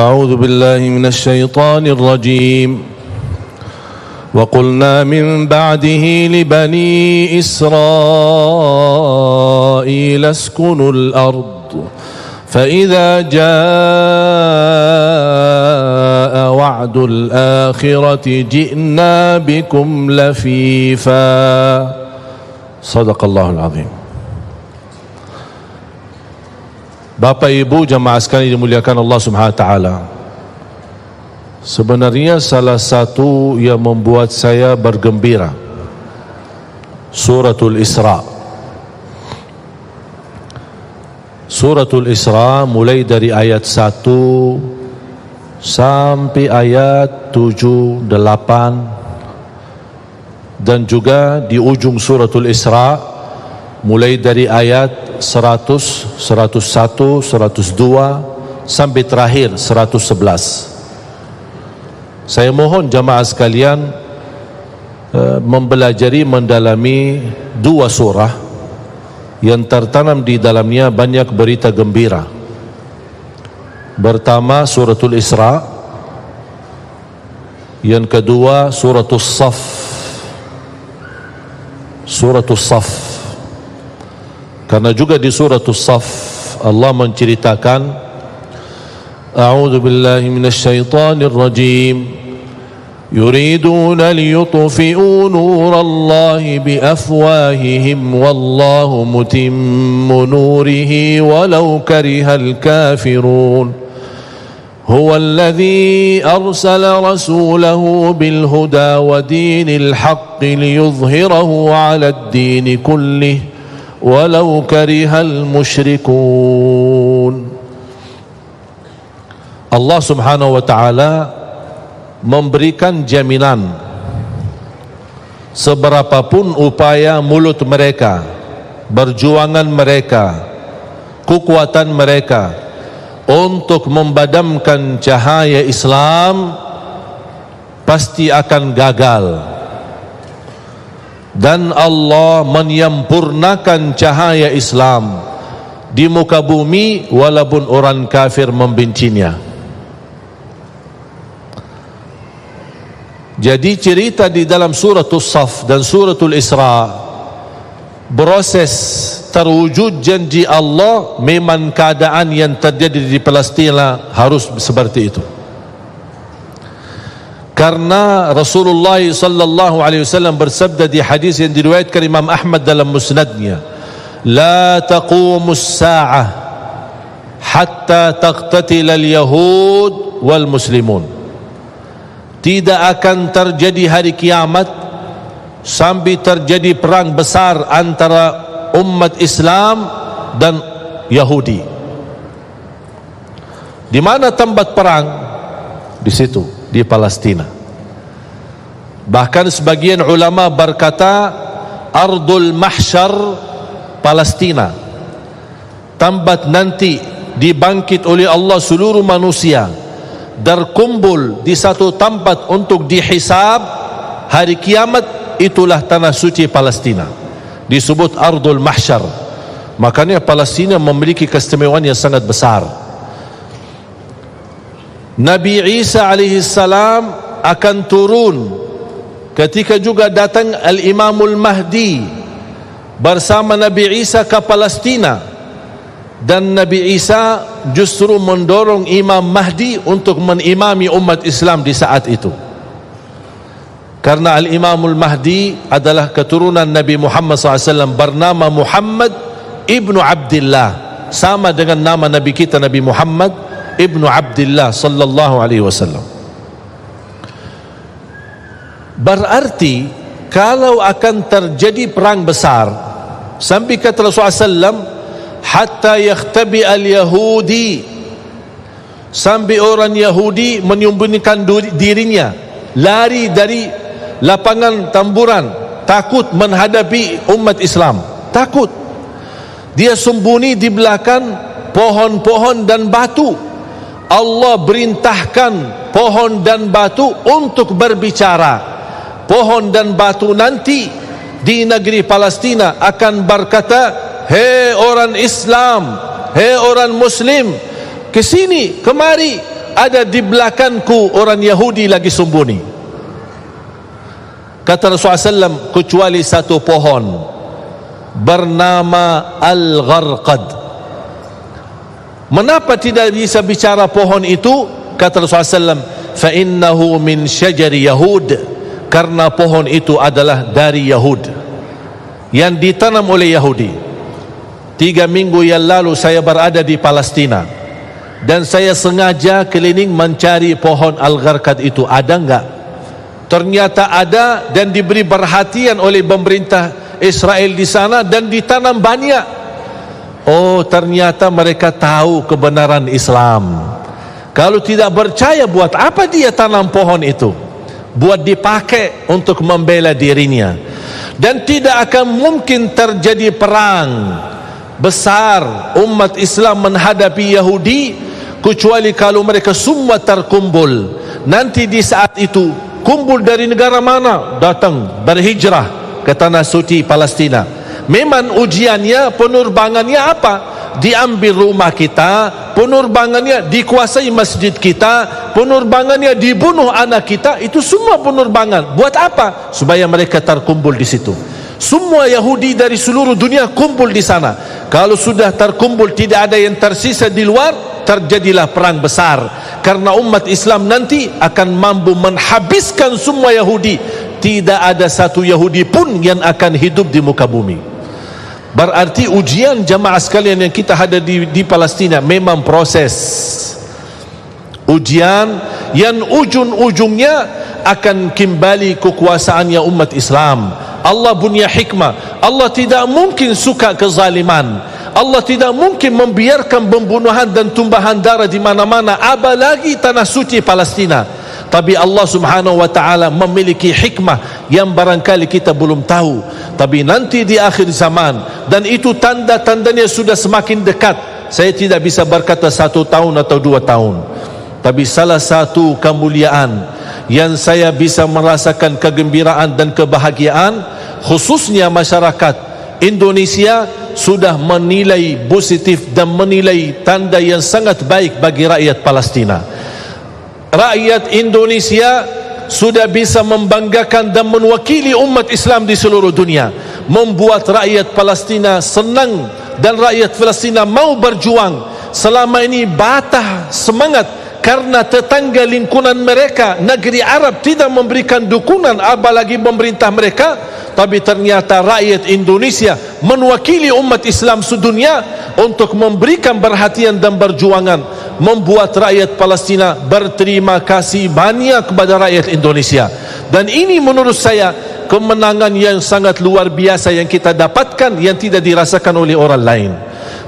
أعوذ بالله من الشيطان الرجيم وقلنا من بعده لبني إسرائيل اسكنوا الأرض فإذا جاء وعد الآخرة جئنا بكم لفيفا صدق الله العظيم. Bapak Ibu jamaah sekalian dimuliakan Allah Subhanahu wa taala. Sebenarnya salah satu yang membuat saya bergembira Suratul Isra. Suratul Isra mulai dari ayat 1 sampai ayat 7, 8, dan juga di ujung Suratul Isra mulai dari ayat 100, 101, 102 sampai terakhir 111. Saya mohon jamaah sekalian mempelajari, mendalami dua surah yang tertanam di dalamnya banyak berita gembira. Pertama Suratul Isra, yang kedua Suratul Saf. Suratul Saf, karena juga di Suratul Saf Allah menceritakan, A'udzu billahi minasy syaithanir rajim, yuriduna liyutfi'u nurallahi biafwahihim wallahu mutimmu nurihi walau karihal kafirun. هو الذي أرسل رسوله بالهدى ودين الحق ليظهره على الدين كله ولو كره المشركون. Allah Subhanahu wa taala memberikan jaminan seberapapun upaya mulut mereka, perjuangan mereka, kekuatan mereka untuk memadamkan cahaya Islam pasti akan gagal, dan Allah menyempurnakan cahaya Islam di muka bumi walaupun orang kafir membencinya. Jadi cerita di dalam Suratul Saf dan Suratul Isra, proses terwujud janji Allah memang keadaan yang terjadi di Palestina harus seperti itu. Karena Rasulullah sallallahu alaihi wasallam bersabda di hadis yang diriwayatkan Imam Ahmad dalam musnadnya, la taqumus sa'ah hatta taqtatil al-yahud wal muslimun. Tidak akan terjadi hari kiamat sampai terjadi perang besar antara umat Islam dan Yahudi. Di mana tempat perang? Di situ, di Palestina. Bahkan sebagian ulama berkata Ardul Mahsyar Palestina, tempat nanti dibangkit oleh Allah seluruh manusia, berkumpul di satu tempat untuk dihisab hari kiamat. Itulah tanah suci Palestina, disebut Ardul Mahsyar. Makanya Palestina memiliki keistimewaan yang sangat besar. Nabi Isa alaihi salam akan turun ketika juga datang Al-Imamul Mahdi bersama Nabi Isa ke Palestina, dan Nabi Isa justru mendorong Imam Mahdi untuk menimami umat Islam di saat itu. Karena Al-Imamul Mahdi adalah keturunan Nabi Muhammad SAW, bernama Muhammad ibnu Abdillah, sama dengan nama Nabi kita Nabi Muhammad ibnu Abdillah sallallahu alaihi wasallam. Berarti kalau akan terjadi perang besar, sampai kata Rasulullah SAW, hatta yakhtabi al-Yahudi, sampai orang Yahudi menyembunyikan dirinya, lari dari lapangan tamburan, takut menghadapi umat Islam, takut. Dia sembunyi di belakang pohon-pohon dan batu. Allah perintahkan pohon dan batu untuk berbicara. Pohon dan batu nanti di negeri Palestina akan berkata, hei orang Islam, hei orang Muslim, ke sini, kemari, ada di belakangku orang Yahudi lagi sembunyi. Kata Rasulullah SAW, kecuali satu pohon bernama Al-Gharqad. Mengapa tidak bisa bicara pohon itu? Kata Rasulullah SAW, fa'innahu min syajari Yahud, karena pohon itu adalah dari Yahud, yang ditanam oleh Yahudi. 3 minggu yang lalu saya berada di Palestina, dan saya sengaja keliling mencari pohon Al-Gharqad itu. Ada enggak? Ternyata ada, dan diberi perhatian oleh pemerintah Israel di sana, dan ditanam banyak. Oh, ternyata mereka tahu kebenaran Islam. Kalau tidak percaya, buat apa dia tanam pohon itu? Buat dipakai untuk membela dirinya. Dan tidak akan mungkin terjadi perang besar umat Islam menghadapi Yahudi kecuali kalau mereka semua terkumpul. Nanti di saat itu, kumpul dari negara mana datang berhijrah ke tanah suci Palestina. Memang ujiannya, penerbangannya apa? Diambil rumah kita, penerbangannya dikuasai masjid kita, penerbangannya dibunuh anak kita. Itu semua penerbangan. Buat apa? Supaya mereka terkumpul di situ. Semua Yahudi dari seluruh dunia kumpul di sana. Kalau sudah terkumpul, tidak ada yang tersisa di luar, terjadilah perang besar. Karena umat Islam nanti akan mampu menghabiskan semua Yahudi. Tidak ada satu Yahudi pun yang akan hidup di muka bumi. Berarti ujian jamaah sekalian yang kita ada di Palestina memang proses ujian yang ujung-ujungnya akan kembali kekuasaannya umat Islam. Allah punya hikmah. Allah tidak mungkin suka kezaliman. Allah tidak mungkin membiarkan pembunuhan dan tumpahan darah di mana-mana, apalagi tanah suci Palestina. Tapi Allah Subhanahu wa taala memiliki hikmah yang barangkali kita belum tahu. Tapi nanti di akhir zaman, dan itu tanda-tandanya sudah semakin dekat. Saya tidak bisa berkata 1 tahun atau 2 tahun. Tapi salah satu kemuliaan yang saya bisa merasakan kegembiraan dan kebahagiaan, khususnya masyarakat Indonesia sudah menilai positif dan menilai tanda yang sangat baik bagi rakyat Palestina. Rakyat Indonesia sudah bisa membanggakan dan mewakili umat Islam di seluruh dunia, membuat rakyat Palestina senang dan rakyat Palestina mau berjuang. Selama ini batah semangat karena tetangga lingkungan mereka, negeri Arab, tidak memberikan dukungan, apalagi pemerintah mereka. Tapi ternyata rakyat Indonesia mewakili umat Islam sedunia untuk memberikan perhatian dan perjuangan, membuat rakyat Palestina berterima kasih banyak kepada rakyat Indonesia. Dan ini menurut saya kemenangan yang sangat luar biasa yang kita dapatkan, yang tidak dirasakan oleh orang lain.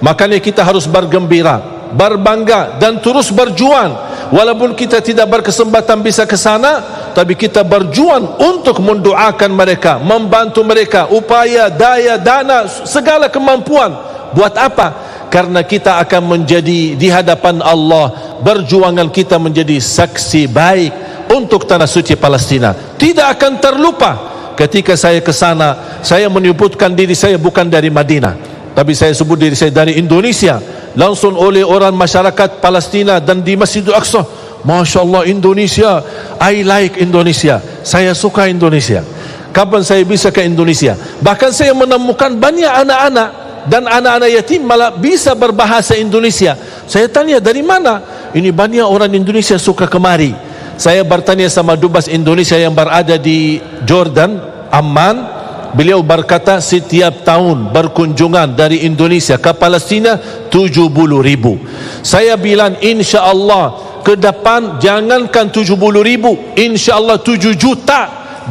Makanya kita harus bergembira, berbangga, dan terus berjuang. Walaupun kita tidak berkesempatan bisa ke sana, tapi kita berjuang untuk mendoakan mereka, membantu mereka, upaya, daya, dana, segala kemampuan. Buat apa? Karena kita akan menjadi di hadapan Allah, berjuangan kita menjadi saksi baik untuk tanah suci Palestina. Tidak akan terlupa. Ketika saya ke sana, saya menyebutkan diri saya bukan dari Madinah, tapi saya sebut diri saya dari Indonesia. Langsung oleh orang masyarakat Palestina dan di Masjidil Aqsa, Masya Allah Indonesia, I like Indonesia, saya suka Indonesia. Kapan saya bisa ke Indonesia? Bahkan saya menemukan banyak anak-anak dan anak-anak yatim malah bisa berbahasa Indonesia. Saya tanya, dari mana? Ini banyak orang Indonesia suka kemari. Saya bertanya sama dubes Indonesia yang berada di Jordan, Amman. Beliau berkata setiap tahun berkunjungan dari Indonesia ke Palestina 70.000. Saya bilang insya Allah ke depan jangankan 70.000, insya Allah 7 juta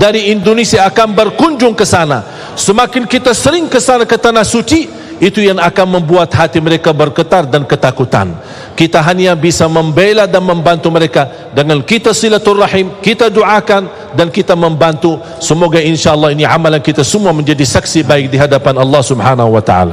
dari Indonesia akan berkunjung ke sana. Semakin kita sering ke sana, ke tanah suci, itu yang akan membuat hati mereka bergetar dan ketakutan. Kita hanya bisa membela dan membantu mereka dengan kita silaturahim, kita doakan dan kita membantu. Semoga insya Allah ini amalan kita semua menjadi saksi baik di hadapan Allah Subhanahu wa taala.